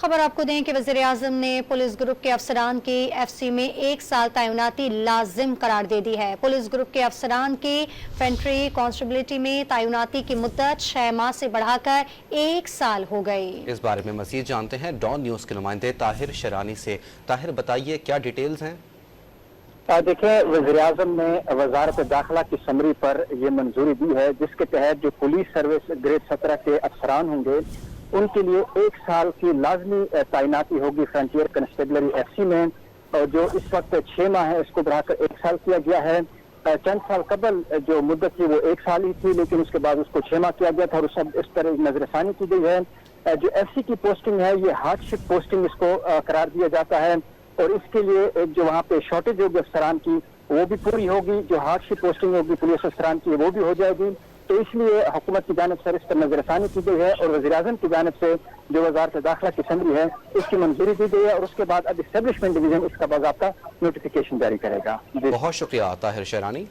खबर आपको दें कि वज़ीर-ए-आज़म ने पुलिस ग्रुप के अफसरान की FC में 1 साल तैनाती लाजिम करार दे दी है। पुलिस ग्रुप के अफसरान की फेंट्री कांस्टेबिलिटी में तैनाती की मुद्दत 6 माह से बढ़ाकर 1 साल हो गई। इस बारे में मज़ीद जानते हैं डॉन न्यूज़ के नुमाइंदे ताहिर शरानी से। ताहिर, बताइए क्या डिटेल्स हैं? देखिए, वज़ीर-ए-आज़म ने वज़ारत दाखिला की समरी पर यह मंजूरी दी है, जिसके तहत जो पुलिस सर्विस ग्रेड 17 के अफसरान होंगे उनके लिए 1 साल की लाजमी तैनाती होगी फ्रंटियर कंस्टेबलरी FC में, और जो इस वक्त 6 माह है इसको बढ़ाकर 1 साल किया गया है। चंद साल कबल जो मुद्दत थी वो 1 साल ही थी, लेकिन उसके बाद उसको 6 माह किया गया था और इस पर नजरसानी की गई है। जो FC की पोस्टिंग है ये हार्डशिप पोस्टिंग इसको करार दिया जाता है, और इसके लिए जो वहाँ पे शॉर्टेज होगी अफसरान की वो भी पूरी होगी। जो हार्डशिप पोस्टिंग होगी पुलिस अफसरान की वो भी हो जाएगी। तो इसलिए हुकूमत की जानिब से इस पर नजरसानी की गई है और वज़ीर-ए-आज़म की जानिब से जो वज़ारत दाखिला की समरी है इसकी मंजूरी दी गई है, और उसके बाद अब एस्टेब्लिशमेंट डिवीजन इसका बाज़ाब्ता नोटिफिकेशन जारी करेगा। बहुत शुक्रिया ताहिर शरानी।